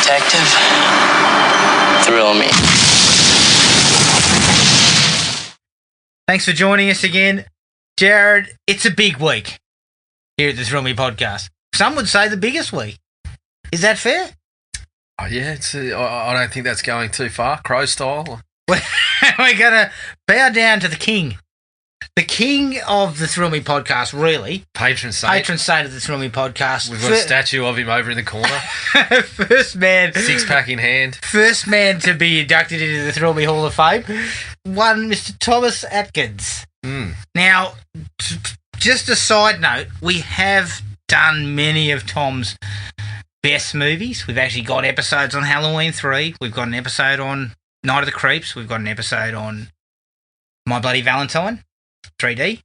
detective, thrill me. Thanks for joining us again. Jared, it's a big week here at the Thrill Me podcast. Some would say the biggest week. Is that fair? Oh, yeah, I don't think that's going too far, Crow style. We're going to bow down to the king. The king of the Thrill Me podcast, really. Patron saint. Patron saint of the Thrill Me podcast. We've got a statue of him over in the corner. First man. Six-pack in hand. First man to be inducted into the Thrill Me Hall of Fame. One Mr. Thomas Atkins. Now, just a side note, we have done many of Tom's best movies. We've actually got episodes on Halloween 3. We've got an episode on Night of the Creeps. We've got an episode on My Bloody Valentine, 3D.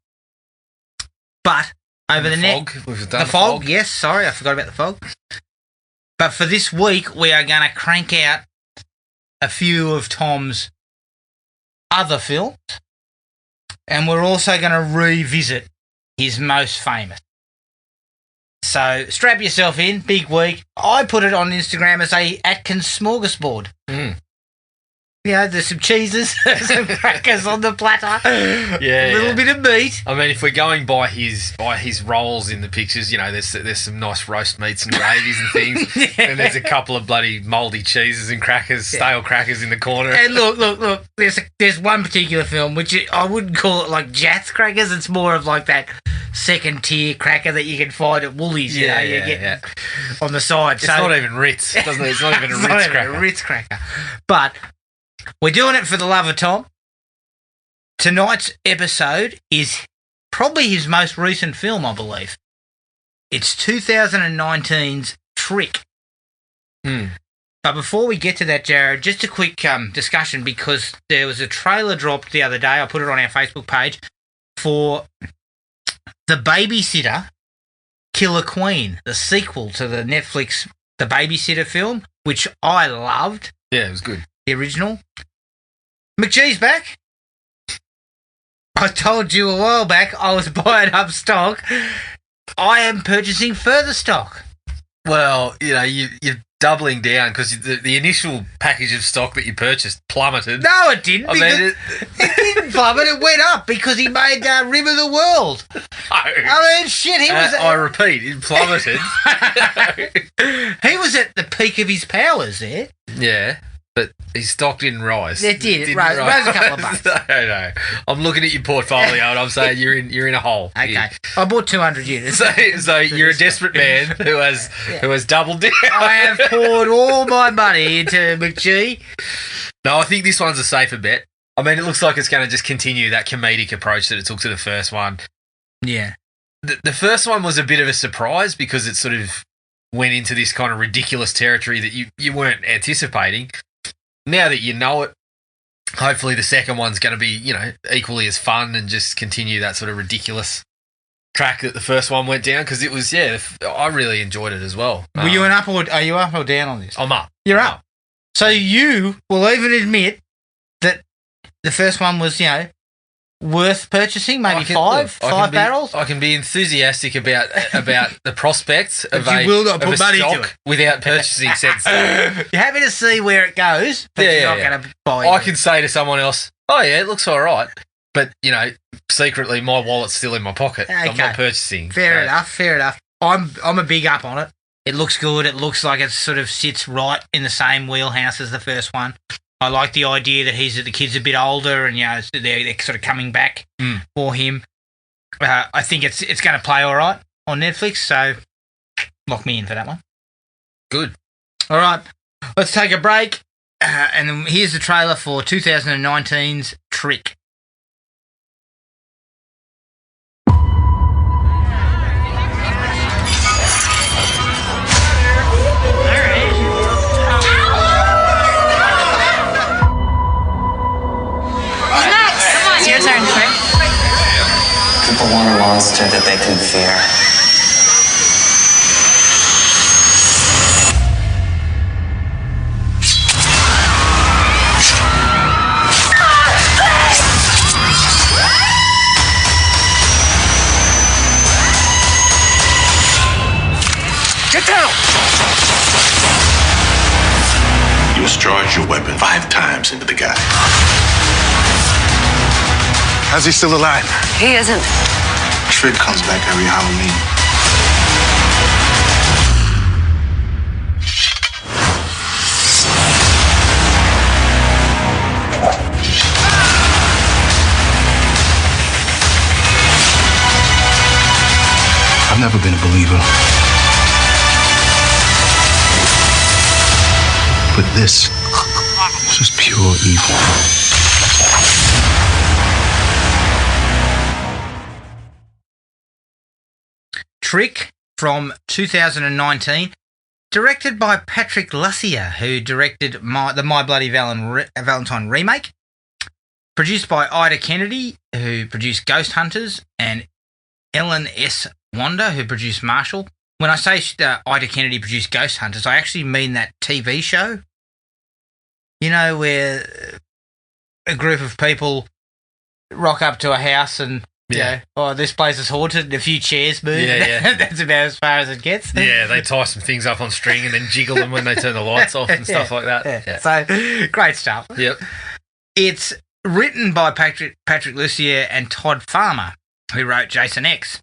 But over the next... The fog, yes, sorry, I forgot about the fog. But for this week, we are going to crank out a few of Tom's other films. And we're also going to revisit his most famous. So strap yourself in, big week. I put it on Instagram as a Atkins smorgasbord. You know, there's some cheeses, some crackers on the platter, a little bit of meat. I mean, if we're going by his roles in the pictures, you know, there's some nice roast meats and gravies and things, and there's a couple of bloody mouldy cheeses and crackers, stale crackers in the corner. And look, there's one particular film which I wouldn't call it like Jats crackers. It's more of like that second tier cracker that you can find at Woolies. You get on the side. It's not even Ritz, doesn't it? It's not even a Ritz cracker. A Ritz cracker, but. We're doing it for the love of Tom. Tonight's episode is probably his most recent film, I believe. It's 2019's Trick. But before we get to that, Jared, just a quick discussion, because there was a trailer dropped the other day. I put it on our Facebook page for The Babysitter, Killer Queen, the sequel to the Netflix The Babysitter film, which I loved. Yeah, it was good. The original. McGee's back. I told you a while back I was buying up stock. I am purchasing further stock. Well, you know, you're doubling down, because the initial package of stock that you purchased plummeted. No, it didn't. It didn't plummet. It went up because he made Rim of the World. No. I mean, shit, he was... I repeat, it plummeted. He was at the peak of his powers there. Yeah. But his stock didn't rise. It did. It rose a couple of bucks. No. I'm looking at your portfolio and I'm saying you're in a hole. Okay. Here. I bought 200 units. So you're a desperate man who has doubled down. I have poured all my money into McGee. No, I think this one's a safer bet. I mean, it looks like it's going to just continue that comedic approach that it took to the first one. Yeah. The first one was a bit of a surprise because it sort of went into this kind of ridiculous territory that you weren't anticipating. Now that you know it, hopefully the second one's going to be, you know, equally as fun and just continue that sort of ridiculous track that the first one went down, because it was, I really enjoyed it as well. Are you up or down on this? I'm up. You're up. So you will even admit that the first one was, you know, worth purchasing, maybe five barrels? I can be enthusiastic about the prospects of you will not put money into it without purchasing said stock. You're happy to see where it goes, but you're not going to buy it. I can say to someone else, oh yeah, it looks all right, but, you know, secretly my wallet's still in my pocket. Okay. I'm not purchasing. Fair enough. I'm a big up on it. It looks good. It looks like it sort of sits right in the same wheelhouse as the first one. I like the idea that the kid's a bit older and, you know, they're sort of coming back for him. I think it's going to play all right on Netflix, so lock me in for that one. Good. All right, let's take a break, and then here's the trailer for 2019's Trick. People want a monster that they can fear. Get down! discharge your weapon 5 times into the guy. How's he still alive? He isn't. Trick comes back every Halloween. I've never been a believer. But this is just pure evil. Trick from 2019, directed by Patrick Lussier, who directed the My Bloody Valentine remake, produced by Ida Kennedy, who produced Ghost Hunters, and Ellen S. Wanda, who produced Marshall. When I say Ida Kennedy produced Ghost Hunters, I actually mean that TV show. You know, where a group of people rock up to a house and, you know, oh, this place is haunted and a few chairs move. Yeah. That's about as far as it gets. Yeah, they tie some things up on string and then jiggle them when they turn the lights off and stuff like that. Yeah. So, great stuff. Yep. It's written by Patrick Lussier and Todd Farmer, who wrote Jason X.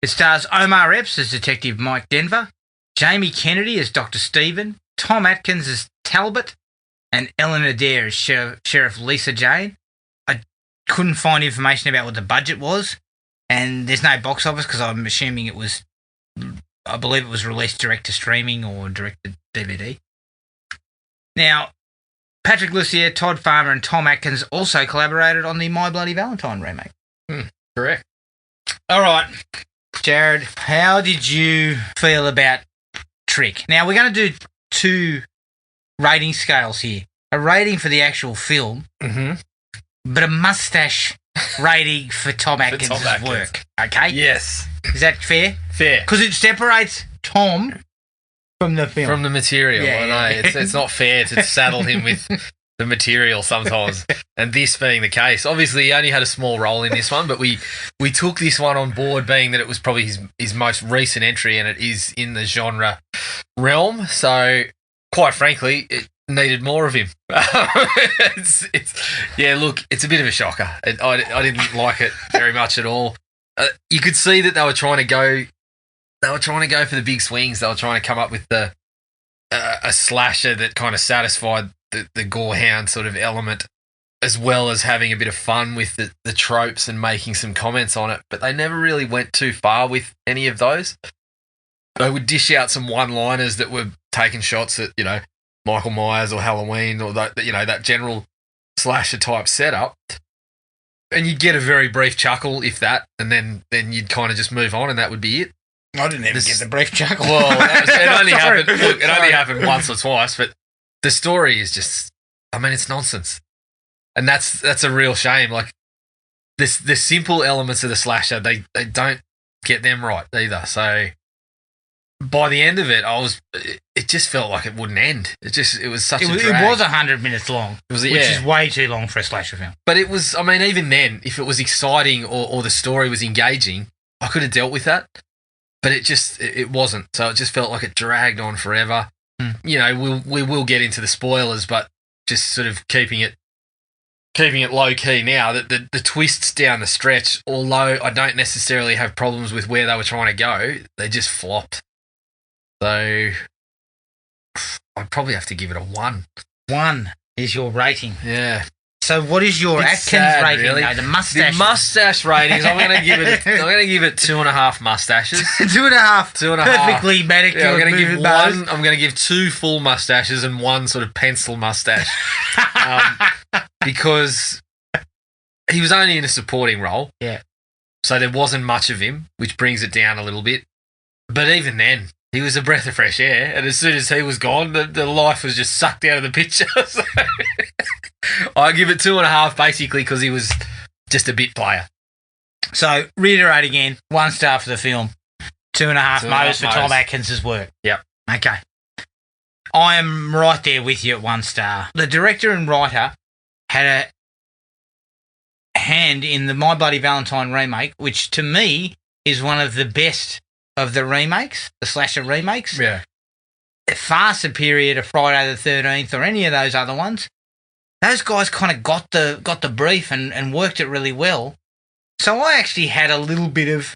It stars Omar Epps as Detective Mike Denver, Jamie Kennedy as Dr. Stephen, Tom Atkins as Talbot, and Ellen Adair as Sheriff Lisa Jane. I couldn't find information about what the budget was, and there's no box office because I'm assuming I believe it was released direct to streaming or direct to DVD. Now, Patrick Lussier, Todd Farmer, and Tom Atkins also collaborated on the My Bloody Valentine remake. Correct. All right, Jared, how did you feel about Trick? Now, we're going to do 2 rating scales here. A rating for the actual film, but a mustache rating for Tom Atkins' work. Okay? Yes. Is that fair? Fair. Because it separates Tom from the film. From the material. Yeah, I know. It's not fair to saddle him with the material sometimes. And this being the case. Obviously, he only had a small role in this one, but we took this one on board being that it was probably his most recent entry and it is in the genre realm. So, quite frankly, it needed more of him. It's a bit of a shocker. I didn't like it very much at all. You could see that they were trying to go for the big swings. They were trying to come up with a slasher that kind of satisfied the gorehound sort of element, as well as having a bit of fun with the tropes and making some comments on it. But they never really went too far with any of those. They would dish out some one-liners that were taking shots at, you know, Michael Myers or Halloween or that general slasher type setup. And you'd get a very brief chuckle, if that, and then you'd kind of just move on and that would be it. I didn't even get the brief chuckle. Well, it only happened once or twice, but the story is just, I mean, it's nonsense. And that's a real shame. Like, the simple elements of the slasher, they don't get them right either. So by the end of it, it just felt like it wouldn't end. It was such a drag. It was 100 minutes long, which is way too long for a slasher film. But it was, I mean, even then, if it was exciting or the story was engaging, I could have dealt with that. But it wasn't. So it just felt like it dragged on forever. You know, we will get into the spoilers, but just sort of keeping it low key now. That the twists down the stretch, although I don't necessarily have problems with where they were trying to go, they just flopped. So I'd probably have to give it a 1. 1 is your rating. Yeah. So what is your It's Atkins sad, rating? really. No, the mustache. The mustache ratings. I'm going to give it 2.5 mustaches. 2.5. 2.5. Perfectly manicured. Yeah, I'm going to give moving one. bows. I'm going to give 2 full mustaches and 1 sort of pencil mustache, because he was only in a supporting role. Yeah. So there wasn't much of him, which brings it down a little bit. But even then, he was a breath of fresh air, and as soon as he was gone, the life was just sucked out of the picture. So I give it 2.5, basically, because he was just a bit player. So, reiterate again, 1 star for the film, 2.5 mows for Tom Atkins' work. Yep. Okay. I am right there with you at 1 star. The director and writer had a hand in the My Bloody Valentine remake, which to me is one of the best of the remakes, the slasher remakes. Yeah. far superior to Friday the 13th or any of those other ones. Those guys kind of got the brief and worked it really well. So I actually had a little bit of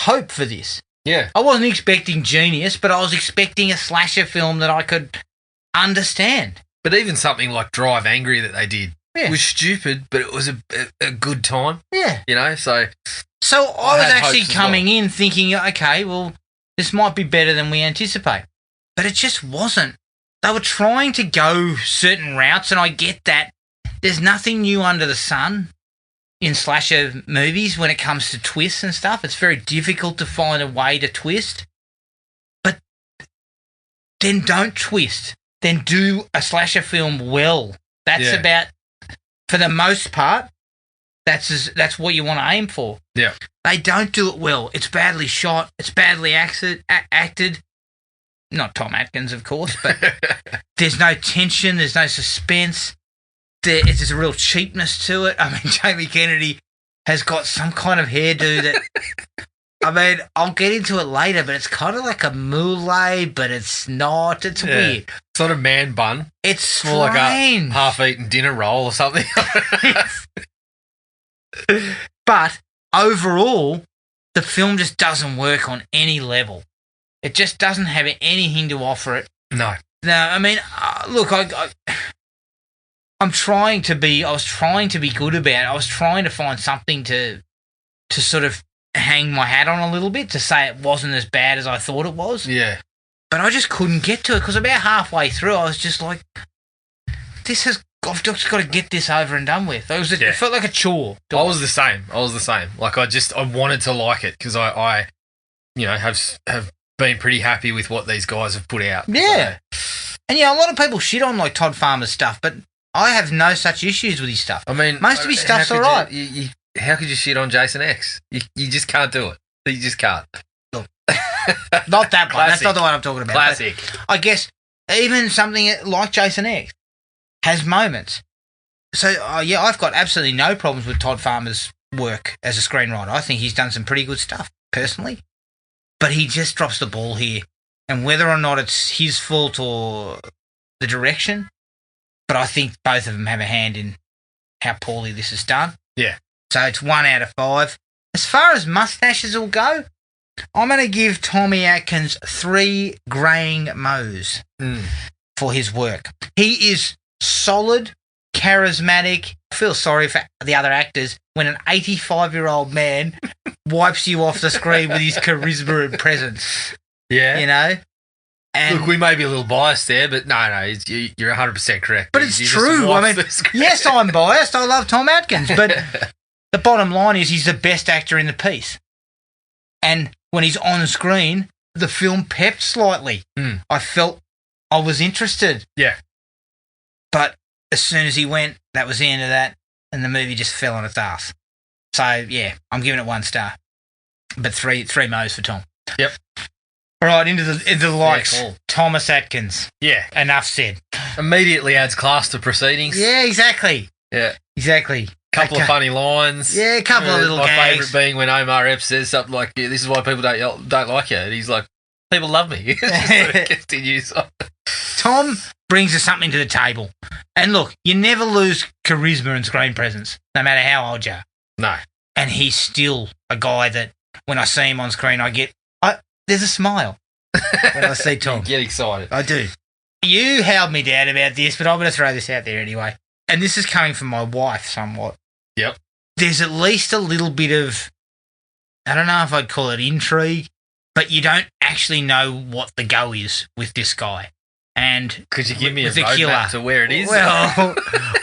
hope for this. Yeah. I wasn't expecting genius, but I was expecting a slasher film that I could understand. But even something like Drive Angry that they did Yeah. was stupid, but it was a good time. Yeah. You know, so I was had actually hopes as coming in thinking, okay, well, this might be better than we anticipate. But it just wasn't. They were trying to go certain routes, and I get that. There's nothing new under the sun in slasher movies when it comes to twists and stuff. It's very difficult to find a way to twist. But then don't twist. Then do a slasher film well. That's about, for the most part, that's what you want to aim for. yeah. They don't do it well. It's badly shot. It's badly acted. Not Tom Atkins, of course, but there's no tension. There's no suspense. There's a real cheapness to it. I mean, Jamie Kennedy has got some kind of hairdo that, I mean, I'll get into it later, but it's kind of like a mullet, but it's not. It's weird. Sort of man bun. It's More like a strange. half-eaten dinner roll or something. But overall, the film just doesn't work on any level. It just doesn't have anything to offer it. No. No, I mean, look, I was trying to be good about it. I was trying to find something to sort of hang my hat on a little bit, to say it wasn't as bad as I thought it was. Yeah. But I just couldn't get to it, because about halfway through, I was just like, I've just got to get this over and done with. It felt like a chore. I was the same. Like, I wanted to like it, because I have been pretty happy with what these guys have put out. Yeah. So. And yeah, a lot of people shit on like Todd Farmer's stuff, but I have no such issues with his stuff. I mean, most of his stuff's all right. How could you shit on Jason X? You just can't do it. You just can't. Look, not that one. That's not the one I'm talking about. Classic. I guess even something like Jason X has moments. So, I've got absolutely no problems with Todd Farmer's work as a screenwriter. I think he's done some pretty good stuff, personally. But he just drops the ball here. And whether or not it's his fault or the direction, but I think both of them have a hand in how poorly this is done. Yeah. So it's 1 out of 5. As far as mustaches will go, I'm going to give Tommy Atkins 3 greying mows for his work. He is solid, charismatic. I feel sorry for the other actors when an 85-year-old man wipes you off the screen with his charisma and presence. Yeah. You know? And look, we may be a little biased there, but no, you're 100% correct. But it's true. I mean, yes, I'm biased. I love Tom Atkins, but the bottom line is he's the best actor in the piece. And when he's on screen, the film pepped slightly. I felt I was interested. Yeah. But as soon as he went, that was the end of that, and the movie just fell on its ass. So, yeah, I'm giving it 1 star. But three mows for Tom. Yep. All right, into the likes. Yeah, cool. Thomas Atkins. Yeah. Enough said. Immediately adds class to proceedings. Yeah, exactly. Yeah. Exactly. Couple of funny lines. Yeah, a couple of little my gags. My favourite being when Omar Epps says something like, "This is why people don't like you." And he's like, "People love me." It just sort of continues on. Tom brings us something to the table. And look, you never lose charisma and screen presence, no matter how old you are. No. And he's still a guy that, when I see him on screen, there's a smile when I see Tom. You get excited. I do. You held me down about this, but I'm going to throw this out there anyway. And this is coming from my wife somewhat. Yep. There's at least a little bit of, I don't know if I'd call it intrigue, but you don't actually know what the go is with this guy. And could you give me a the killer roadmap to where it is? Well,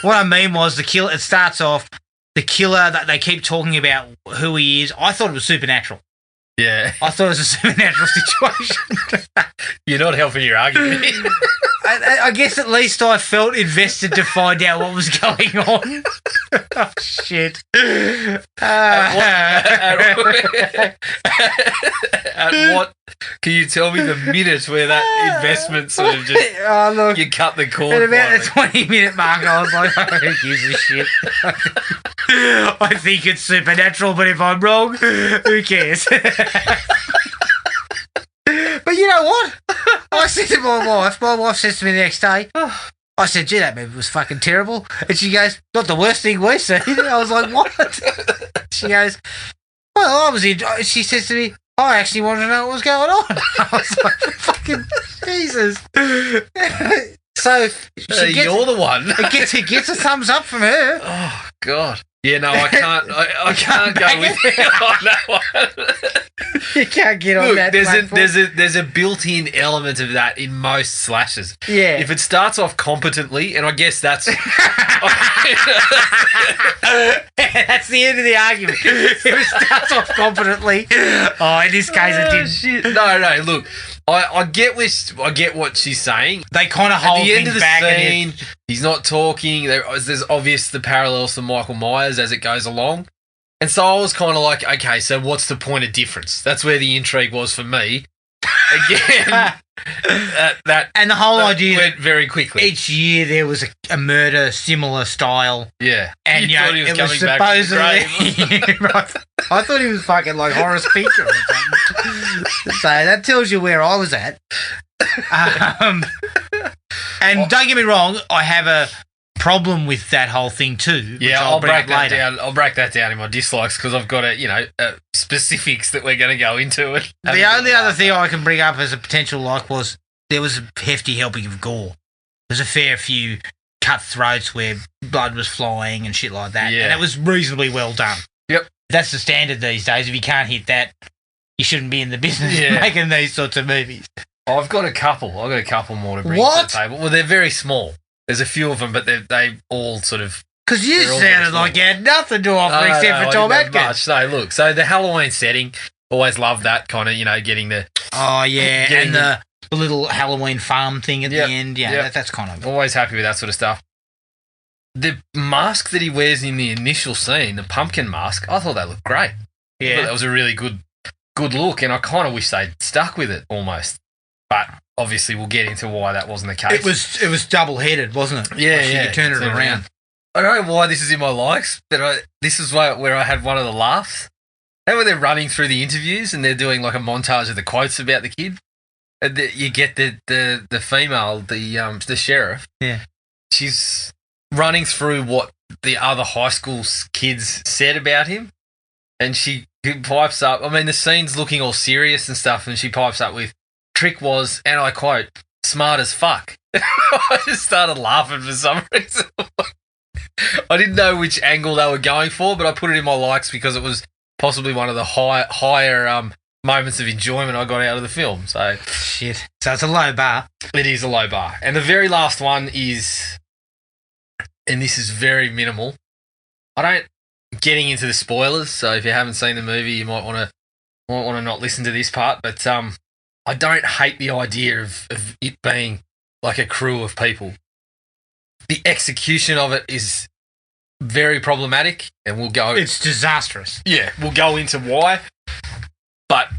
what I mean was the killer. It starts off the killer that they keep talking about who he is. I thought it was supernatural. Yeah. I thought it was a supernatural situation. You're not helping your argument. I guess at least I felt invested to find out what was going on. Oh, shit. At what? Can you tell me the minute where that investment sort of just... you cut the cord? At about the 20-minute mark, I was like, who gives a shit? I think it's supernatural, but if I'm wrong, who cares? But you know what? I said to my wife says to me the next day, I said, gee, that movie was fucking terrible. And she goes, not the worst thing we've seen. I was like, what? She goes, well, I was in. She says to me, I actually wanted to know what was going on. I was like, fucking Jesus. So you're the one. It gets a thumbs up from her. Oh, God. Yeah, no, I can't. I can't go with you on that one. You can't get on that. There's a built-in element of that in most slashes. Yeah. If it starts off competently, and I guess that's that's the end of the argument. If it starts off competently, in this case it didn't. Shit. No. Look, I get what she's saying. They kind of hold at the end of the back scene. He's not talking. There's obvious the parallels to Michael Myers as it goes along, and so I was kind of like, okay, so what's the point of difference? That's where the intrigue was for me. Again, and the whole idea went very quickly. Each year there was a murder similar style. Yeah, and you thought he was it coming was back from the supposedly. Right. I thought he was fucking like Horace Pinker or something. So that tells you where I was at. And don't get me wrong, I have a problem with that whole thing too. Yeah, I'll break that later. down. I'll break that down in my dislikes because I've got specifics that we're going to go into it. The only other thing I can bring up as a potential like was there was a hefty helping of gore. There's a fair few cut throats where blood was flying and shit like that, and it was reasonably well done. Yep, that's the standard these days. If you can't hit that, you shouldn't be in the business of making these sorts of movies. I've got a couple. I've got a couple more to bring to the table. Well, they're very small. There's a few of them, but they all sort of... Because you sounded like you had nothing to offer except for Tom Atkins. No, look, so the Halloween setting, always love that kind of, getting the... Oh, yeah, and the little Halloween farm thing at the end. Yeah, that's kind of... Always happy with that sort of stuff. The mask that he wears in the initial scene, the pumpkin mask, I thought that looked great. Yeah. I thought that was a really good look, and I kind of wish they'd stuck with it almost. But obviously, we'll get into why that wasn't the case. It was double-headed, wasn't it? Yeah, You could turn it around. I don't know why this is in my likes, but this is where I had one of the laughs. And when they're running through the interviews and they're doing like a montage of the quotes about the kid, and you get the female, the sheriff. Yeah, she's running through what the other high school kids said about him, and she pipes up. I mean, the scene's looking all serious and stuff, and she pipes up with, "Trick was," and I quote, "smart as fuck." I just started laughing for some reason. I didn't know which angle they were going for, but I put it in my likes because it was possibly one of the higher moments of enjoyment I got out of the film. So shit. So it's a low bar. It is a low bar. And the very last one is, and this is very minimal. I don't getting into the spoilers, so if you haven't seen the movie, you might want to not listen to this part. But I don't hate the idea of it being like a crew of people. The execution of it is very problematic, and we'll go... It's disastrous. Yeah, we'll go into why. But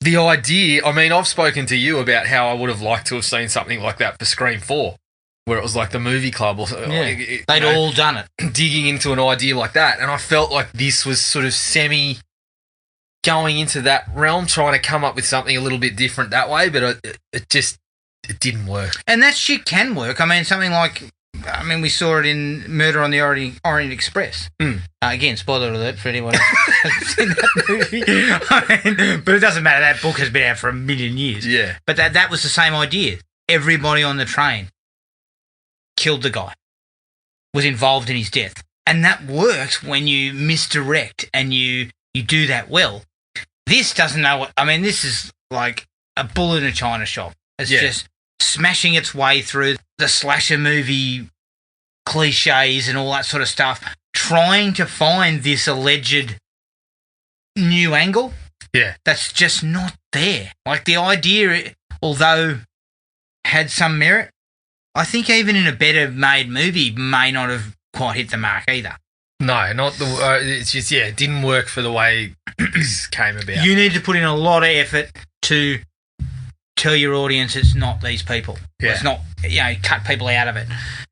the idea... I mean, I've spoken to you about how I would have liked to have seen something like that for Scream 4, where it was like the movie club. Or they'd all done it. Digging into an idea like that, and I felt like this was sort of going into that realm, trying to come up with something a little bit different that way, but it didn't work. And that shit can work. I mean, something like... we saw it in Murder on the Orient Express. Again, spoiler alert for anyone who hasn't seen that movie. But it doesn't matter. That book has been out for a million years. Yeah. But that was the same idea. Everybody on the train killed the guy, was involved in his death. And that works when you misdirect and you do that well. This doesn't know what... this is like a bull in a china shop. It's just smashing its way through the slasher movie cliches and all that sort of stuff, trying to find this alleged new angle. Yeah. That's just not there. Like, the idea, although had some merit, I think even in a better made movie may not have quite hit the mark either. No, not the... it's just, it didn't work for the way this came about. You need to put in a lot of effort to tell your audience it's not these people. Yeah. It's not, cut people out of it.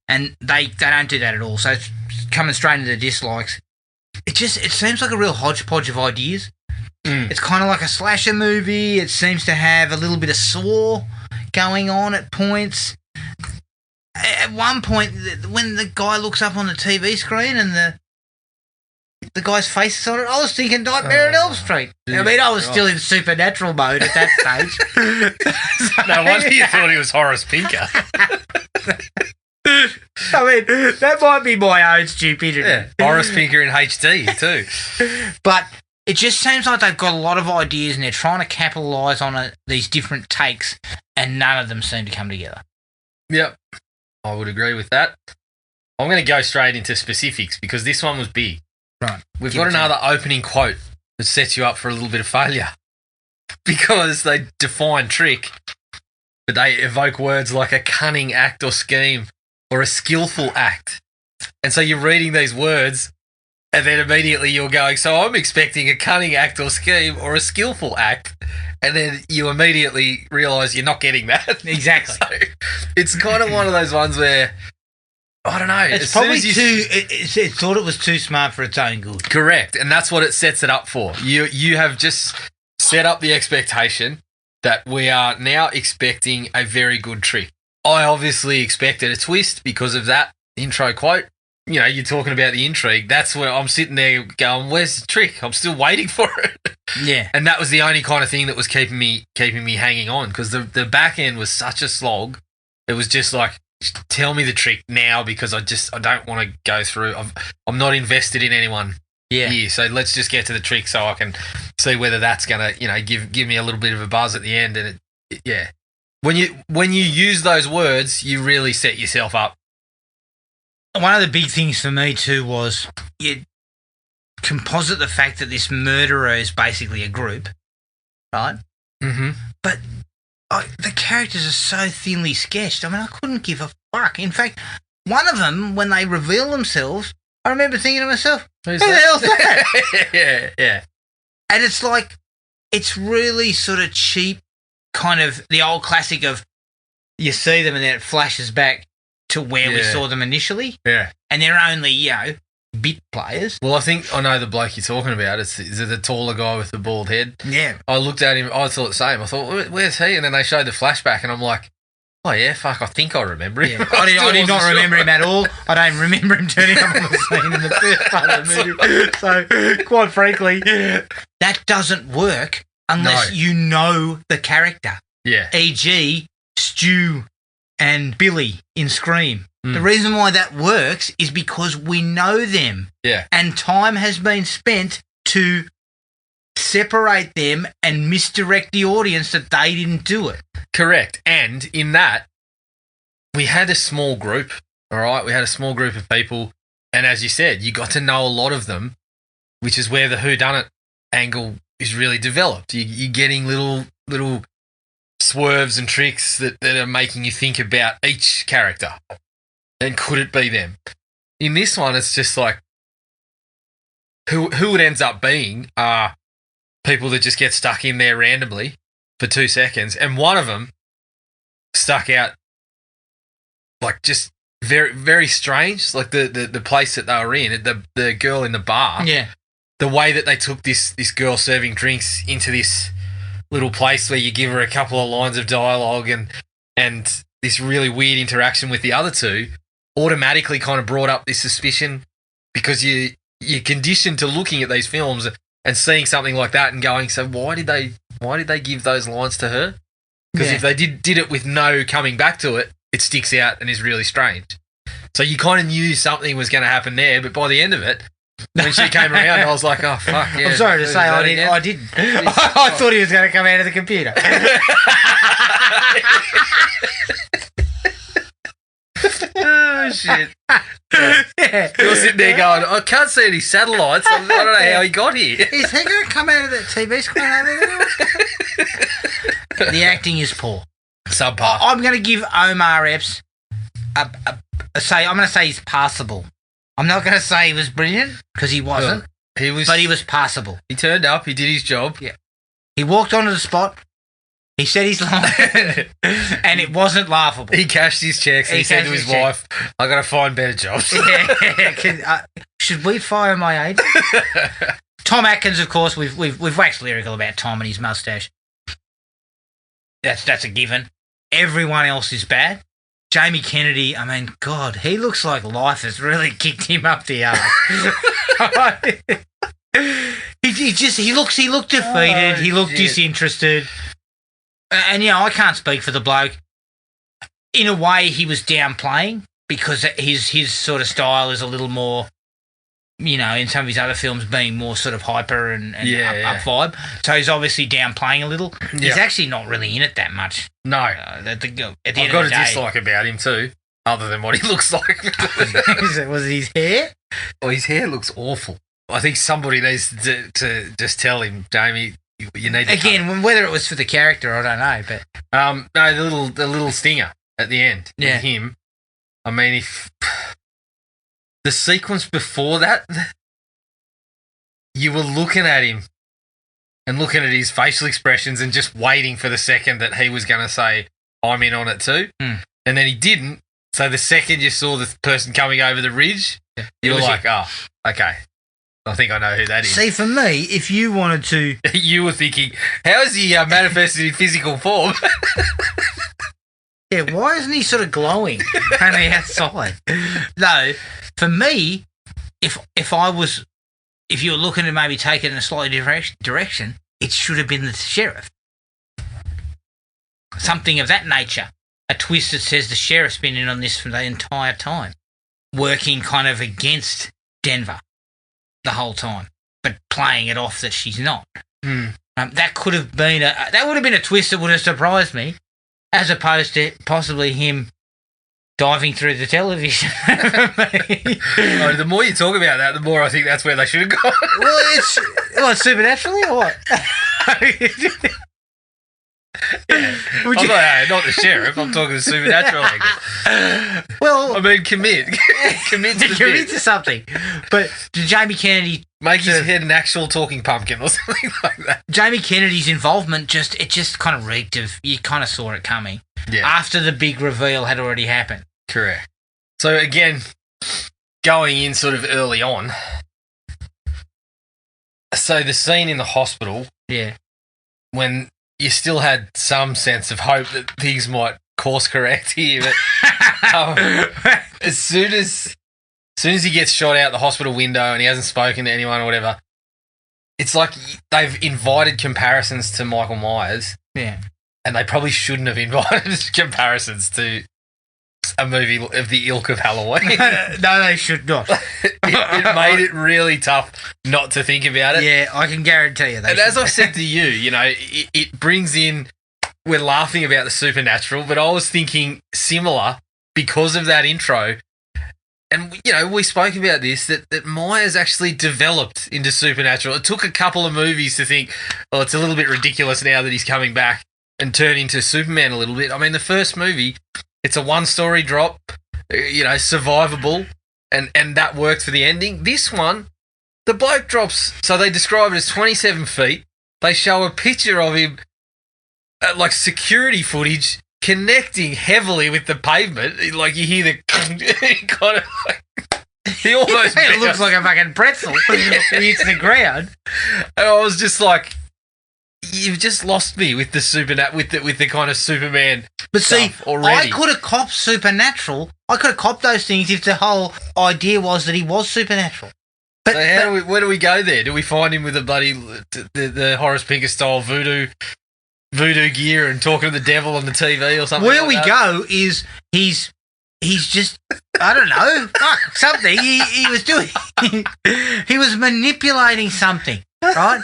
And they don't do that at all. So it's coming straight into the dislikes. It seems like a real hodgepodge of ideas. It's kind of like a slasher movie. It seems to have a little bit of Saw going on at points. At one point, when the guy looks up on the TV screen and the guy's face is on it, I was thinking Nightmare on Elm Street. I mean, I was still in supernatural mode at that stage. No wonder you thought he was Horace Pinker. I mean, that might be my own stupidity. Yeah, Horace Pinker in HD too. But it just seems like they've got a lot of ideas and they're trying to capitalise on these different takes, and none of them seem to come together. Yep, I would agree with that. I'm going to go straight into specifics because this one was big. Right. We've got another opening quote that sets you up for a little bit of failure because they define trick, but they evoke words like a cunning act or scheme or a skillful act. And so you're reading these words and then immediately you're going, so I'm expecting a cunning act or scheme or a skillful act. And then you immediately realise you're not getting that. Exactly. So it's kind of one of those ones where, I don't know. It's probably it thought it was too smart for its own good. Correct. And that's what it sets it up for. You have just set up the expectation that we are now expecting a very good trick. I obviously expected a twist because of that intro quote. You know, you're talking about the intrigue. That's where I'm sitting there going, where's the trick? I'm still waiting for it. Yeah. And that was the only kind of thing that was keeping me hanging on because the back end was such a slog. It was just like, tell me the trick now because I don't want to go through. I'm not invested in anyone here. So let's just get to the trick so I can see whether that's going to, you know, give me a little bit of a buzz at the end. And yeah. When you use those words, you really set yourself up. One of the big things for me too was you composite the fact that this murderer is basically a group, right? Mm-hmm. But the characters are so thinly sketched. I mean, I couldn't give a fuck. In fact, one of them, when they reveal themselves, I remember thinking to myself, who the hell's that? Yeah. And it's like, it's really sort of cheap, kind of the old classic of you see them and then it flashes back to where we saw them initially. Yeah. And they're only, you know, bit players. Well, I think I know the bloke you're talking about. Is it the taller guy with the bald head? Yeah. I looked at him. I thought the same. I thought, where's he? And then they showed the flashback, and I'm like, oh yeah, fuck. I think I remember him. Yeah. I did not remember him at all. I don't remember him turning up on the scene in the first part of the movie. So, quite frankly, that doesn't work unless you know the character. Yeah. E.g., Stu and Billy in Scream. The reason why that works is because we know them. Yeah. And time has been spent to separate them and misdirect the audience that they didn't do it. Correct. And in that, we had a small group, all right? We had a small group of people. And as you said, you got to know a lot of them, which is where the whodunit angle is really developed. You're getting little swerves and tricks that are making you think about each character. And could it be them? In this one, it's just like who it ends up being are people that just get stuck in there randomly for 2 seconds, and one of them stuck out like just very, very strange. Like the place that they were in, the girl in the bar. Yeah, the way that they took this girl serving drinks into this little place where you give her a couple of lines of dialogue and this really weird interaction with the other two. Automatically kind of brought up this suspicion because you're conditioned to looking at these films and seeing something like that and going, so why did they give those lines to her? Because if they did it with no coming back to it, it sticks out and is really strange. So you kind of knew something was going to happen there, but by the end of it, when she came around, I was like, oh fuck yeah. I'm sorry to say, I didn't. I thought he was going to come out of the computer. Oh, shit. Yeah. You're sitting there going, I can't see any satellites. I don't know how he got here. Is he going to come out of that TV screen over there? The acting is poor. Subpar. I'm going to give Omar Epps I'm going to say he's passable. I'm not going to say he was brilliant because he wasn't. But he was passable. He turned up. He did his job. Yeah. He walked onto the spot. He said his line, and it wasn't laughable. He cashed his checks. And he said to his wife, "I got to find better jobs." Should we fire my agent? Tom Atkins, of course. We've waxed lyrical about Tom and his moustache. That's a given. everyone else is bad. Jamie Kennedy, I mean, God, he looks like life has really kicked him up the arse. he looked defeated. He looked disinterested. And, I can't speak for the bloke. In a way, he was downplaying because his sort of style is a little more, in some of his other films being more sort of hyper and up vibe. So he's obviously downplaying a little. Yeah. He's actually not really in it that much. No. At the I've end got of the a day. dislike about him too, other than what he looks like. Was it his hair? Well, his hair looks awful. I think somebody needs to just tell him, Jamie, you need to... Again, whether it was for the character, I don't know, but... No, the little stinger at the end with him. I mean, if... The sequence before that, you were looking at him and looking at his facial expressions and just waiting for the second that he was going to say, I'm in on it too. And then he didn't. So the second you saw the person coming over the ridge, you were like, oh, okay. I think I know who that is. See, for me, if you wanted to... You were thinking, how is he manifested in physical form? Yeah, why isn't he sort of glowing on the outside? No, for me, if you were looking to maybe take it in a slightly direction, it should have been the sheriff. Something of that nature. A twist that says the sheriff's been in on this for the entire time, working kind of against Denver the whole time, but playing it off that she's not. That could have been that would have been a twist that would have surprised me, as opposed to possibly him diving through the television. The more you talk about that, the more I think that's where they should have gone. Well, it's supernaturally or what? Not the sheriff. I'm talking the supernatural angle. Well, I mean, commit to something. But Jamie Kennedy make his head an actual talking pumpkin or something like that. Jamie Kennedy's involvement just kind of reeked of. You kind of saw it coming. Yeah. After the big reveal had already happened. Correct. So again, going in sort of early on. So the scene in the hospital. Yeah. When you still had some sense of hope that things might course correct here, but as soon as he gets shot out the hospital window and he hasn't spoken to anyone or whatever, it's like they've invited comparisons to Michael Myers. Yeah. And they probably shouldn't have invited comparisons to a movie of the ilk of Halloween. No, they should not. it made it really tough not to think about it. Yeah, I can guarantee you that. And as I've said to you, it brings in, we're laughing about the supernatural, but I was thinking similar because of that intro. And, we spoke about this, that Myers actually developed into supernatural. It took a couple of movies to think, oh, it's a little bit ridiculous now that he's coming back and turn into Superman a little bit. I mean, the first movie, it's a one-story drop, survivable, and that worked for the ending. This one, the bloke drops, so they describe it as 27 feet. They show a picture of him, like security footage, connecting heavily with the pavement. Like, you hear the kind of like... He almost... It looks like a fucking pretzel when he hits the ground. And I was just like... You've just lost me with the with the kind of Superman. But see, already. I could have copped supernatural. I could have copped those things if the whole idea was that he was supernatural. But so where do we go there? Do we find him with a bloody the Horace Pinker style voodoo gear and talking to the devil on the TV or something? Where we go is he's just, I don't know, something. He was doing. He was manipulating something, right?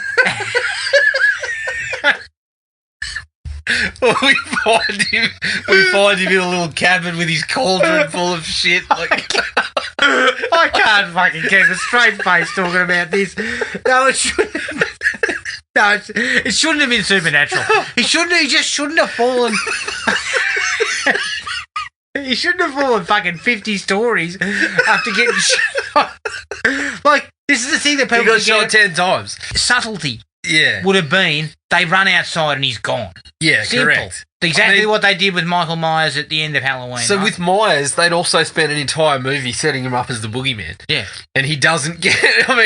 We find him in a little cabin with his cauldron full of shit. Like, I can't fucking keep a straight face talking about this. No, it shouldn't. No, it shouldn't have been supernatural. He just shouldn't have fallen. He shouldn't have fallen fucking 50 stories after getting shot. Like, this is the thing that people got shot 10 times. Subtlety. Yeah. would have been they run outside and he's gone. Yeah, Simple. correct. Exactly what they did with Michael Myers at the end of Halloween. So right? with Myers, they'd also spent an entire movie setting him up as the boogeyman. Yeah. And he doesn't get,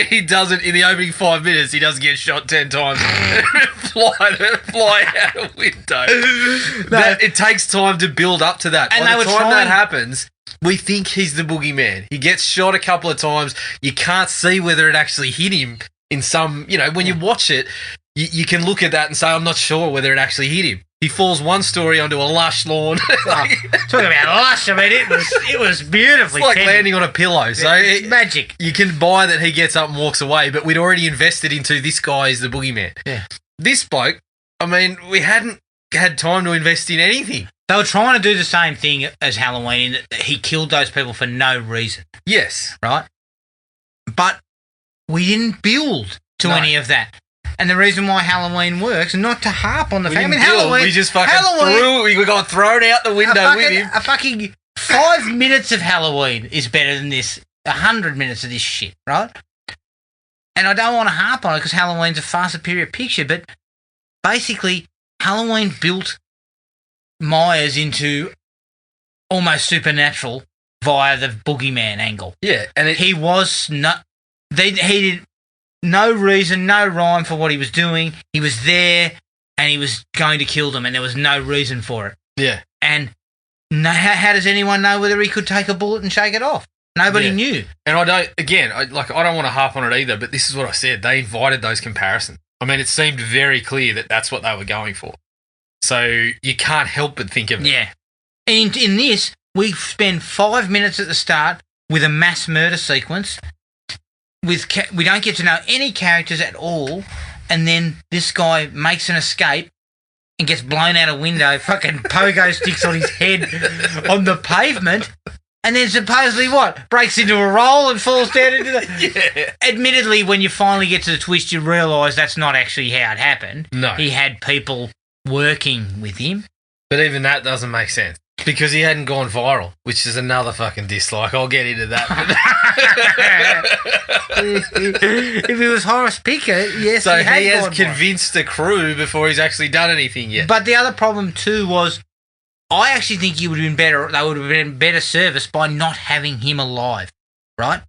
he doesn't, in the opening 5 minutes, he doesn't get shot 10 times and fly out a window. It takes time to build up to that. And By they the were time that trying- happens, we think he's the boogeyman. He gets shot a couple of times. You can't see whether it actually hit him in some, when you watch it, you can look at that and say, I'm not sure whether it actually hit him. He falls one story onto a lush lawn. Talking about lush, I mean, it was beautifully It's like tender. landing on a pillow. So It's magic. You can buy that he gets up and walks away, but we'd already invested into this guy is the boogeyman. Yeah. This bloke, I mean, we hadn't had time to invest in anything. They were trying to do the same thing as Halloween, in that he killed those people for no reason, Yes. right? But we didn't build to No. any of that. And the reason why Halloween works, not to harp on the fact, I mean, didn't build, Halloween, we just fucking Halloween, we got thrown out the window with him. a fucking 5 minutes of Halloween is better than this 100 minutes of this shit, right? And I don't want to harp on it because Halloween's a far superior picture, but basically Halloween built Myers into almost supernatural via the boogeyman angle. Yeah, and He was not. He did no reason, no rhyme for what he was doing. He was there, and he was going to kill them, and there was no reason for it. yeah, And how does anyone know whether he could take a bullet and shake it off? Nobody Yeah. knew. and I don't. Again, I don't want to harp on it either. But this is what I said. They invited those comparisons. I mean, it seemed very clear that that's what they were going for. So you can't help but think of it. Yeah. And in this, we spend 5 minutes at the start with a mass murder sequence. We don't get to know any characters at all, and then this guy makes an escape and gets blown out a window, fucking pogo sticks on his head on the pavement, and then supposedly what? Breaks into a roll and falls down into the... Yeah. Admittedly, when you finally get to the twist, you realise that's not actually how it happened. No. He had people working with him. But even that doesn't make sense. Because he hadn't gone viral, which is another fucking dislike. I'll get into that. If he was Horace Pickett, yes, So he had he has gone viral. convinced the crew before he's actually done anything yet. But the other problem too was, I actually think he would have been better. They would have been better service by not having him alive, right?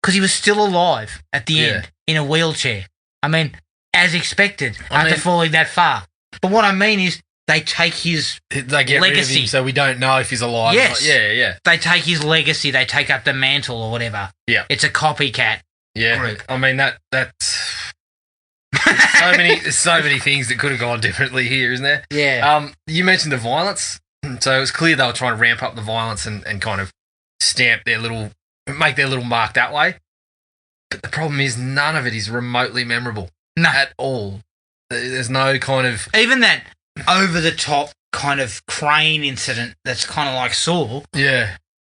Because he was still alive at the end in a wheelchair. I mean, as expected after falling that far. But what I mean is, they take his they get rid of legacy. him, so we don't know if he's alive. Yes. Or not. Yeah. They take his legacy. They take up the mantle or whatever. Yeah. It's a copycat. Yeah. Group. I mean that's there's so many things that could have gone differently here, isn't there? Yeah. You mentioned the violence, so it was clear they were trying to ramp up the violence and kind of make their little mark that way. But the problem is none of it is remotely memorable No. at all. There's no kind of Even that over the top kind of crane incident that's kind of like Saw,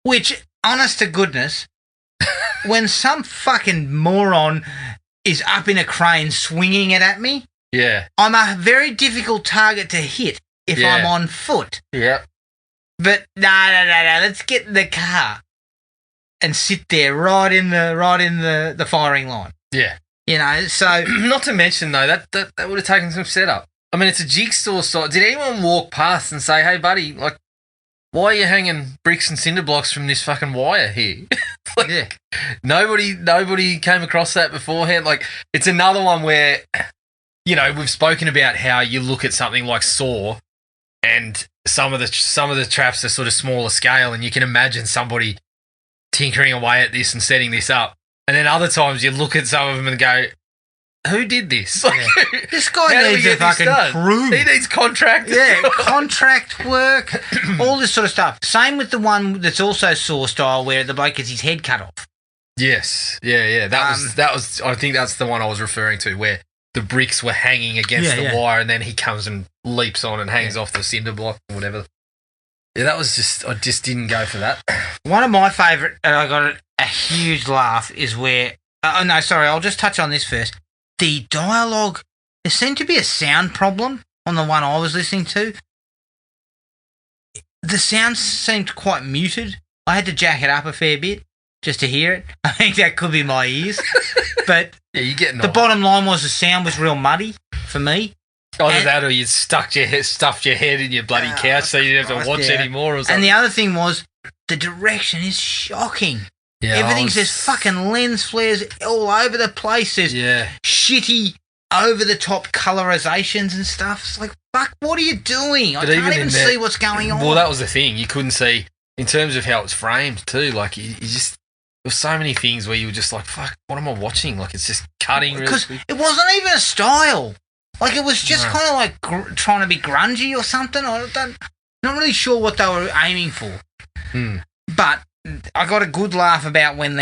which, honest to goodness, when some fucking moron is up in a crane swinging it at me, I'm a very difficult target to hit if Yeah. I'm on foot. yeah. But no, let's get in the car and sit there right in the firing line. Yeah. You know, so Not to mention though that would have taken some setup. I mean, it's a jigsaw site. Did anyone walk past and say, "Hey, buddy, like, why are you hanging bricks and cinder blocks from this fucking wire here?" yeah. Nobody came across that beforehand. Like, it's another one where, we've spoken about how you look at something like Saw, and some of the traps are sort of smaller scale, and you can imagine somebody tinkering away at this and setting this up. And then other times you look at some of them and go, who did this? Like, This how guy do we needs a get this fucking done? crew. He needs contractors. Yeah, contract work, all this sort of stuff. Same with the one that's also Saw style where the bloke gets his head cut off. Yes. Yeah. That was. I think that's the one I was referring to, where the bricks were hanging against the wire, and then he comes and leaps on and hangs off the cinder block or whatever. Yeah, that was just. I just didn't go for that. One of my favourite, and I got a huge laugh, is where. No, sorry, I'll just touch on this first. The dialogue. There seemed to be a sound problem on the one I was listening to. The sound seemed quite muted. I had to jack it up a fair bit. just to hear it. I think that could be my ears. But Yeah, you're getting the bottom line was the sound was real muddy for me. Either that or you stuffed your head in your bloody couch so you didn't have to watch anymore or something. And the other thing was the direction is shocking. Yeah, Everything's there's fucking lens flares all over the place. There's shitty over-the-top colorizations and stuff. It's like, fuck, what are you doing? I can't even see what's going on. Well, that was the thing. You couldn't see, in terms of how it's framed too, like you just, there were so many things where you were just like, fuck, what am I watching? Like it's just cutting really because quick. it wasn't even a style. Like it was just kind of like trying to be grungy or something. Not really sure what they were aiming for. But I got a good laugh about when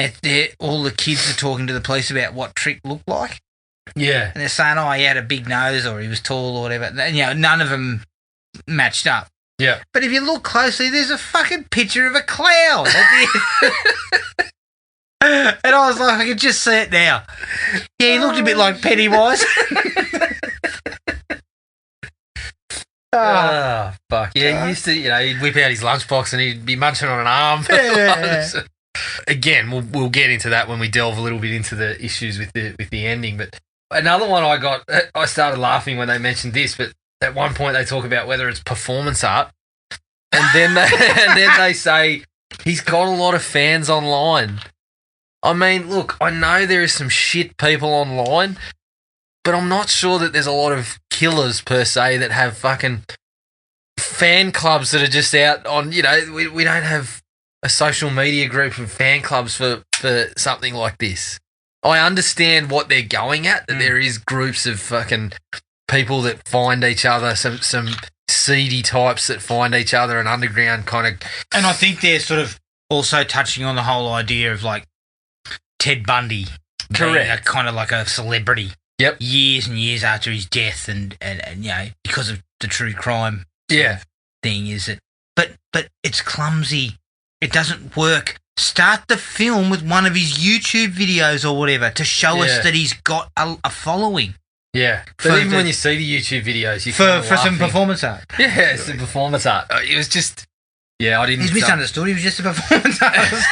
all the kids are talking to the police about what Trick looked like. Yeah. And they're saying, oh, he had a big nose or he was tall or whatever. You know, none of them matched up. Yeah. But if you look closely, there's a fucking picture of a clown. And I was like, I could just see it now. Yeah, he looked a bit like Pennywise. Fuck. Yeah, he used to, he'd whip out his lunchbox and he'd be munching on an arm. Yeah. Again, we'll get into that when we delve a little bit into the issues with the ending. But another one I started laughing when they mentioned this, but at one point they talk about whether it's performance art. And then they say he's got a lot of fans online. I mean, look, I know there is some shit people online, but I'm not sure that there's a lot of killers per se that have fucking fan clubs that are just out on, we don't have a social media group of fan clubs for something like this. I understand what they're going at, that there is groups of fucking people that find each other, some seedy types that find each other, an underground kind of... And I think they're sort of also touching on the whole idea of like Ted Bundy being kind of like a celebrity. Yep. Years and years after his death and because of the true crime thing is it. But it's clumsy. It doesn't work. Start the film with one of his YouTube videos or whatever to show us that he's got a following. Yeah. But even when you see the YouTube videos, you for some performance art. Yeah, some performance art. It was just... Yeah, I didn't... He's misunderstood. He was just a performance artist.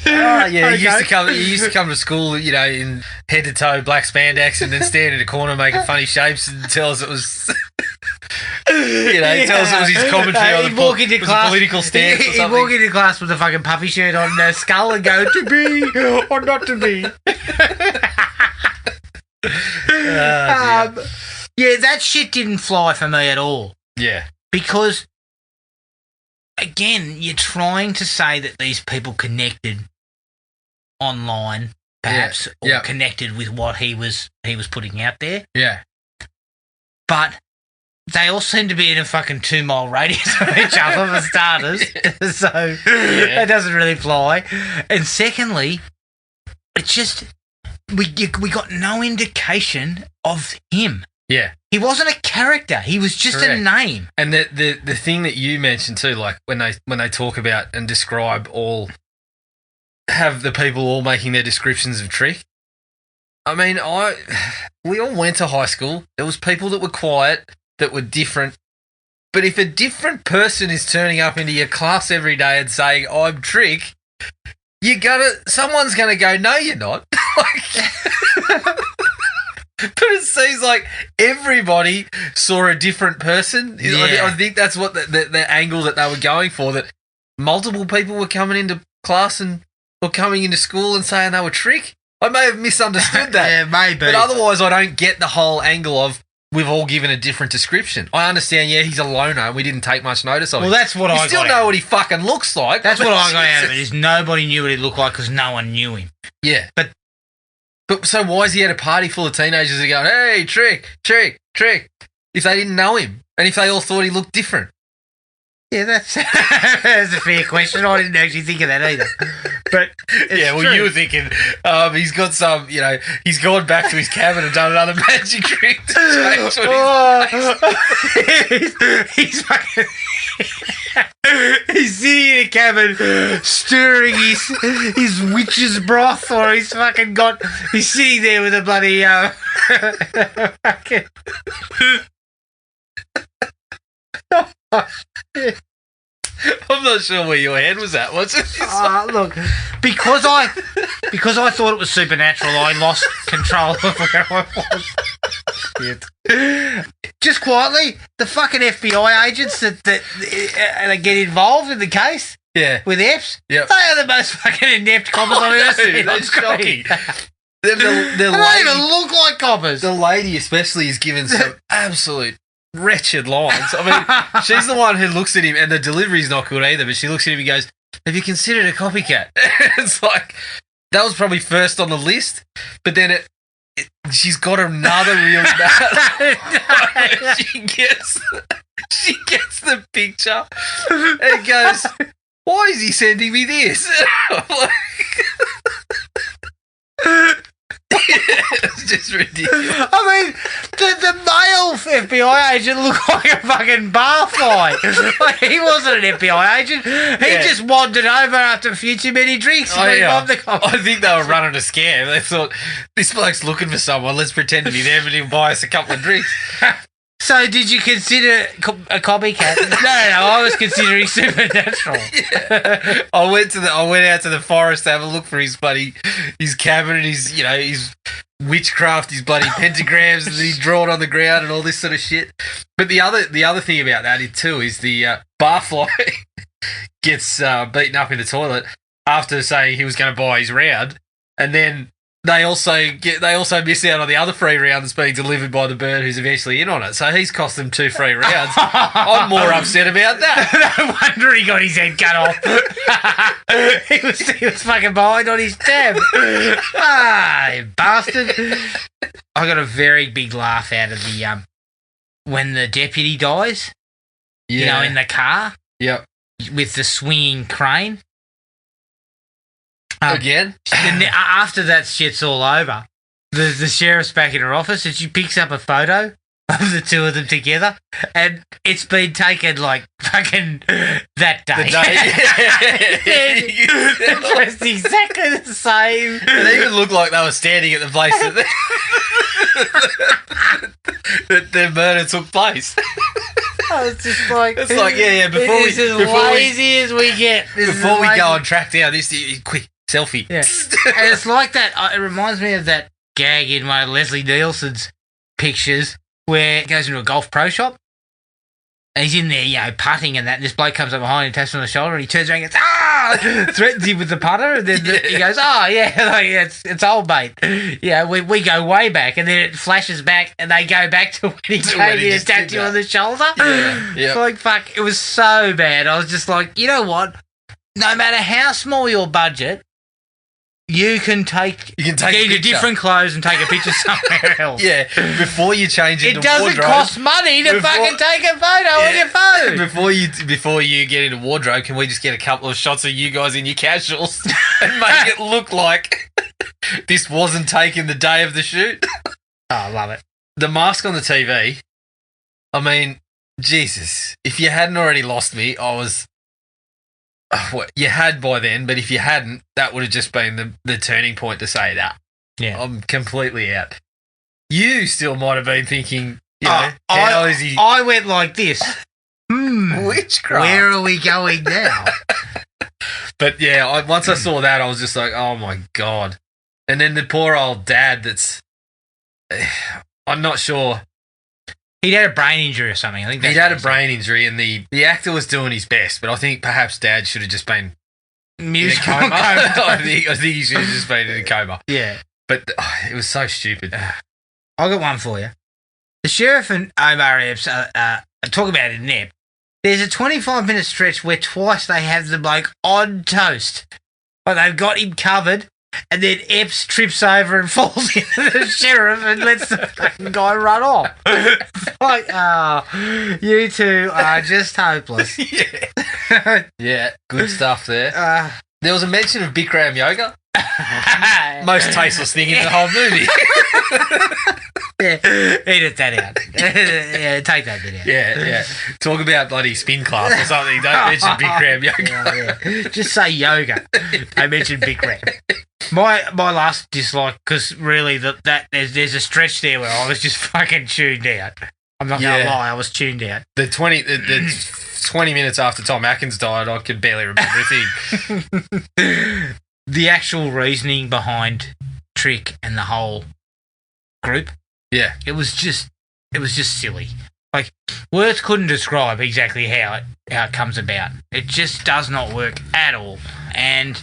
He used to come to school, in head to toe black spandex, and then stand in a corner making funny shapes and tell us it was, tell us it was his commentary on the political stance or something. He'd walk into class with a fucking puffy shirt on and skull and go, to be or not to be. That shit didn't fly for me at all. Yeah. Because, again, you're trying to say that these people connected online, perhaps, or connected with what he was putting out there. Yeah. But they all seem to be in a fucking 2 mile radius of each other for starters. So that doesn't really fly. And secondly, it's just we got no indication of him. Yeah. He wasn't a character. He was just a name. And the thing that you mentioned too, like when they talk about and describe have the people all making their descriptions of Trick. I mean, we all went to high school. There was people that were quiet, that were different. But if a different person is turning up into your class every day and saying, I'm Trick, someone's gonna go, no, you're not. But it seems like everybody saw a different person. Yeah. I think that's what the angle that they were going for, that multiple people were coming into class or coming into school and saying they were Trick. I may have misunderstood that. Yeah, maybe. But otherwise, I don't get the whole angle of we've all given a different description. I understand, he's a loner and we didn't take much notice of him. Well, that's what I got. You still know what he fucking looks like. That's what I got out of it, is nobody knew what he looked like because no one knew him. Yeah. But so why is he at a party full of teenagers that are going, hey, Trick, Trick, Trick, if they didn't know him and if they all thought he looked different? Yeah, that's a fair question. I didn't actually think of that either. But true. You were thinking he's got some, he's gone back to his cabin and done another magic trick to change what he's fucking... He's sitting in a cabin stirring his witch's broth, or he's sitting there with a bloody fucking... I'm not sure where your head was at. What's it? Look, because I thought it was supernatural, I lost control of where I was. Shit. Just quietly, the fucking FBI agents that get involved in the case, with Epps, they are the most fucking inept coppers I've ever seen. That's shocking. They don't even look like coppers. The lady especially is given some absolute wretched lines. I mean, she's the one who looks at him, and the delivery's not good either, but she looks at him and goes, have you considered a copycat? It's like, that was probably first on the list, but then she's got another really bad. she gets the picture and goes, why is he sending me this? I'm like, it's just ridiculous. I mean, the male FBI agent looked like a fucking barfly. Like, he wasn't an FBI agent. He just wandered over after a few too many drinks. I think they were running a scam. They thought, this bloke's looking for someone. Let's pretend to be them and he'll buy us a couple of drinks. So, did you consider a copycat? No, I was considering supernatural. Yeah. I went out to the forest to have a look for his cabin and his witchcraft, his bloody pentagrams that he's drawn on the ground and all this sort of shit. But the other thing about that too is the barfly gets beaten up in the toilet after saying he was going to buy his round, and then they also miss out on the other free round that's being delivered by the bird who's eventually in on it. So he's cost them 2 free rounds. I'm more upset about that. No wonder he got his head cut off. he was fucking behind on his tab. You bastard. I got a very big laugh out of the when the deputy dies. Yeah. You know, in the car. Yep. With the swinging crane. Again? After that shit's all over, the sheriff's back in her office and she picks up a photo of the two of them together, and it's been taken like fucking that day. They're dressed exactly the same. They even look like they were standing at the place that their murder took place. It's just like, it's like, yeah. Before as lazy as we get. Before we go and track down this, quick selfie. Yeah, and it's like that. It reminds me of that gag in one of Leslie Nielsen's pictures where he goes into a golf pro shop and he's in there, putting and that. And this bloke comes up behind him, taps him on the shoulder, and he turns around and goes, threatens him with the putter, and then he goes, it's old mate. Yeah, we go way back, and then it flashes back, and they go back to when he came in and tapped you on the shoulder. Yeah. It's like, fuck, it was so bad. I was just like, you know what? No matter how small your budget, you can get into different clothes and take a picture somewhere else. Yeah, before you change into wardrobe. It doesn't cost money to fucking take a photo on your phone. Before you get into wardrobe, can we just get a couple of shots of you guys in your casuals and make it look like this wasn't taken the day of the shoot? Oh, I love it. The mask on the TV, I mean, Jesus, if you hadn't already lost me, I was... Well, you had by then, but if you hadn't, that would have just been the turning point to say that. Yeah. I'm completely out. You still might have been thinking, how is he... I went like this. Witchcraft. Where are we going now? But yeah, once I saw that, I was just like, oh my God. And then the poor old dad I'm not sure... He'd had a brain injury or something. I think he'd had a brain injury, and the actor was doing his best, but I think perhaps Dad should have just been in a coma. I think he should have just been in a coma. Yeah, but it was so stupid. I got one for you. The sheriff and Omar Epps talk about it in Ep. There's a 25-minute stretch where twice they have the bloke on toast, but they've got him covered. And then Epps trips over and falls into the sheriff and lets the fucking guy run off. Like, you two are just hopeless. Yeah, good stuff there. There was a mention of Bikram yoga. Most tasteless thing in the whole movie. Edit that out. Take that bit out. Yeah. Talk about bloody spin class or something. Don't mention Bikram yoga. Yeah. Just say yoga. Don't mention Bikram. My last dislike, because really there's a stretch there where I was just fucking tuned out. I'm not gonna lie, I was tuned out. The 20 minutes after Tom Atkins died, I could barely remember a thing. The actual reasoning behind Trick and the whole group, Yeah. it was just silly. Like, words couldn't describe exactly how it comes about. It just does not work at all. And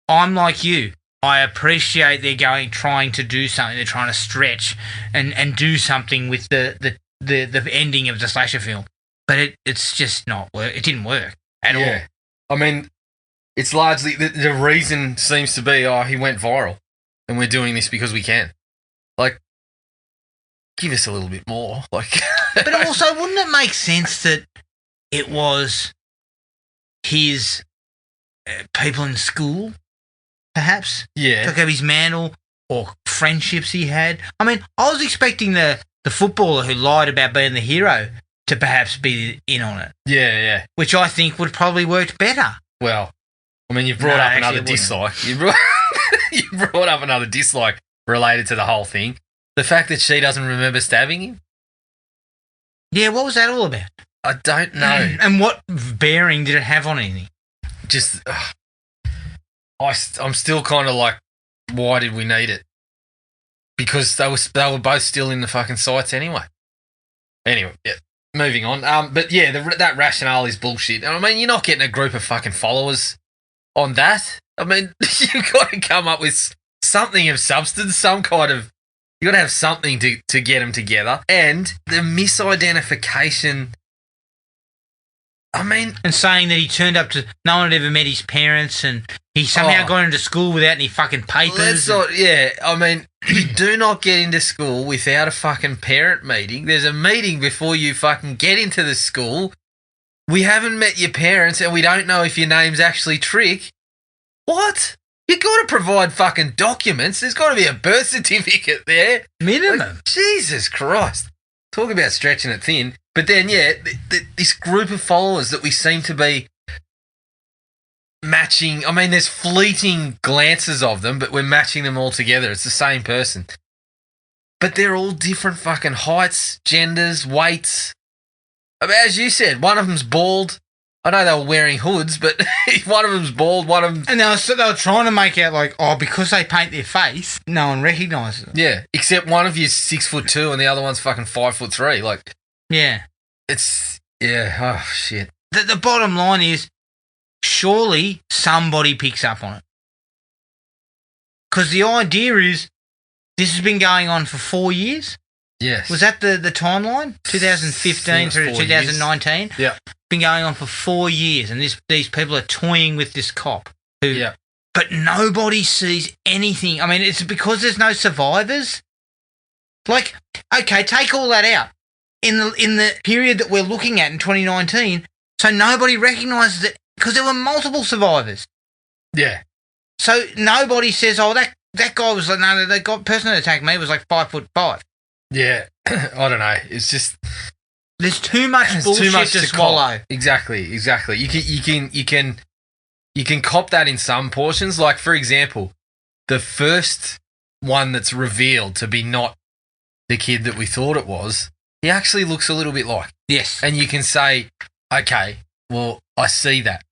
I'm like you. I appreciate they're trying to do something. They're trying to stretch and do something with the ending of the slasher film. But it's just not work. It didn't work at all. I mean, it's largely the reason seems to be, he went viral, and we're doing this because we can. Like, give us a little bit more. Like, but also, wouldn't it make sense that it was his people in school, perhaps? Yeah. Took up his mantle or friendships he had. I mean, I was expecting the footballer who lied about being the hero to perhaps be in on it. Yeah. Which I think would probably work better. Well, I mean, you've brought up another dislike. You brought up another dislike related to the whole thing. The fact that she doesn't remember stabbing him. Yeah, what was that all about? I don't know. And what bearing did it have on anything? Just, I'm still kind of like, why did we need it? Because they were both still in the fucking sights anyway. Anyway, yeah, moving on. But yeah, that rationale is bullshit. And I mean, you're not getting a group of fucking followers on that. I mean, you've got to come up with something of substance, some kind of. You got to have something to get them together, and the misidentification. I mean, and saying that he turned up to no one had ever met his parents, and he somehow got into school without any fucking papers. I mean, you do not get into school without a fucking parent meeting. There's a meeting before you fucking get into the school. We haven't met your parents, and we don't know if your name's actually Trick. What? You got to provide fucking documents. There's got to be a birth certificate there. Minimum. Like, Jesus Christ. Talk about stretching it thin. But then, yeah, this group of followers that we seem to be matching. I mean, there's fleeting glances of them, but we're matching them all together. It's the same person. But they're all different fucking heights, genders, weights. I mean, as you said, one of them's bald. I know they were wearing hoods, but one of them's bald, one of them... And they were trying to make out like, because they paint their face, no one recognises them. Yeah, except one of you's 6'2" and the other one's fucking 5'3". Like, yeah. Oh, shit. The bottom line is, surely somebody picks up on it. Because the idea is, this has been going on for 4 years. Yes. Was that the timeline? 2015 through 2019? Yeah. Been going on for 4 years, and these people are toying with this cop. But nobody sees anything. I mean, it's because there's no survivors. Like, okay, take all that out. In the period that we're looking at in 2019, so nobody recognises it because there were multiple survivors. Yeah. So nobody says, that guy was like, no, the person that attacked me was like 5'5". Yeah. I don't know. It's just there's too much bullshit to swallow. Cop. Exactly. You can cop that in some portions. Like, for example, the first one that's revealed to be not the kid that we thought it was, he actually looks a little bit like. Yes. And you can say, okay, well, I see that.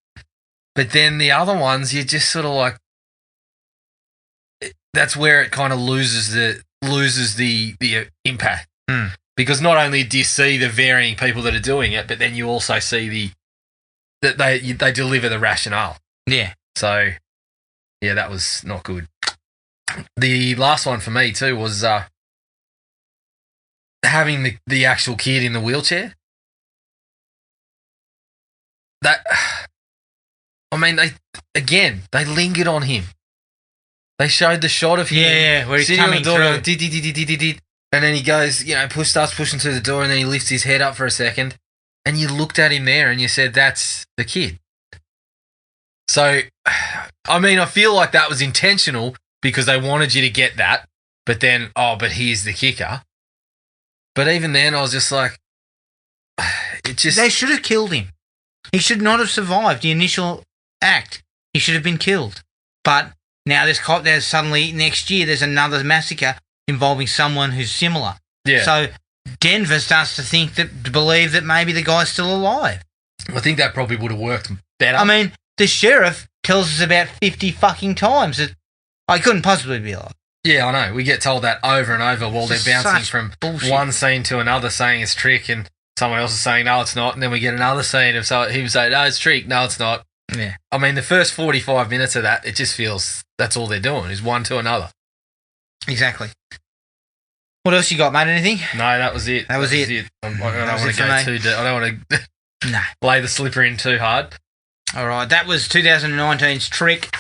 But then the other ones, you're just sort of like, that's where it kind of loses the impact. Because not only do you see the varying people that are doing it, but then you also see that they deliver the rationale. Yeah. So, yeah, that was not good. The last one for me too was having the actual kid in the wheelchair. That, I mean, they lingered on him. They showed the shot of him. Where he's coming through. And then he goes, starts pushing through the door, and then he lifts his head up for a second, and you looked at him there and you said, that's the kid. So, I mean, I feel like that was intentional because they wanted you to get that, but then, but here's the kicker. But even then, I was just like, They should have killed him. He should not have survived the initial act. He should have been killed. But now there's suddenly, next year, there's another massacre involving someone who's similar. Yeah. So Denver starts to believe that maybe the guy's still alive. I think that probably would have worked better. I mean, the sheriff tells us about 50 fucking times that I couldn't possibly be like. Yeah, I know. We get told that over and over while they're It's bouncing such from bullshit. one scene to another saying it's trick and someone else is saying, no, it's not. And then we get another scene of him saying, no, it's trick. No, it's not. Yeah. I mean, the first 45 minutes of that, it just feels that's all they're doing is one to another. Exactly. What else you got, mate? Anything? No, that was it. That was it. I don't That was want it to for go me. too deep. I don't want to No. lay the slipper in too hard. All right, that was 2019's Trick.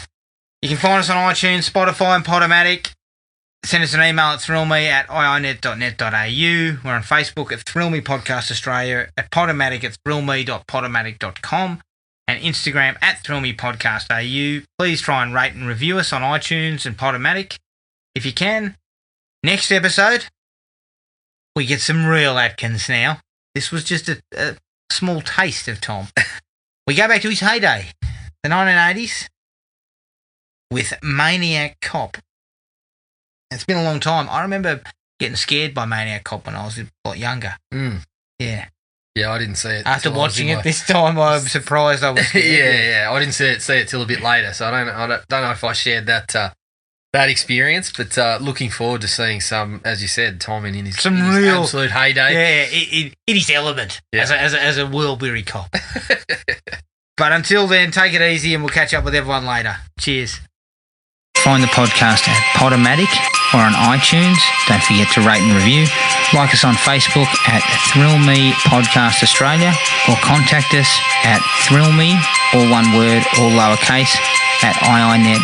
You can find us on iTunes, Spotify, and Podomatic. Send us an email at thrillme@iinet.net.au. We're on Facebook at Thrill Me Podcast Australia, at Podomatic at thrillme.podomatic.com, and Instagram at thrillmepodcast.au. Please try and rate and review us on iTunes and Podomatic if you can. Next episode, we get some real Atkins now. This was just a small taste of Tom. We go back to his heyday, the 1980s, with Maniac Cop. It's been a long time. I remember getting scared by Maniac Cop when I was a lot younger. Mm. Yeah. Yeah, I didn't see it. After till I was watching in it my- this time, I was surprised I was scared. yeah. I didn't see it till a bit later, so I don't know if I shared that experience. But looking forward to seeing some, as you said, Tom in his real absolute heyday. Yeah, in his element Yeah. as a Wilbury cop. But until then, take it easy and we'll catch up with everyone later. Cheers. Find the podcast at Podomatic or on iTunes. Don't forget to rate and review. Like us on Facebook at Thrill Me Podcast Australia or contact us at thrillme, all one word, all lowercase, at iinet.net.au.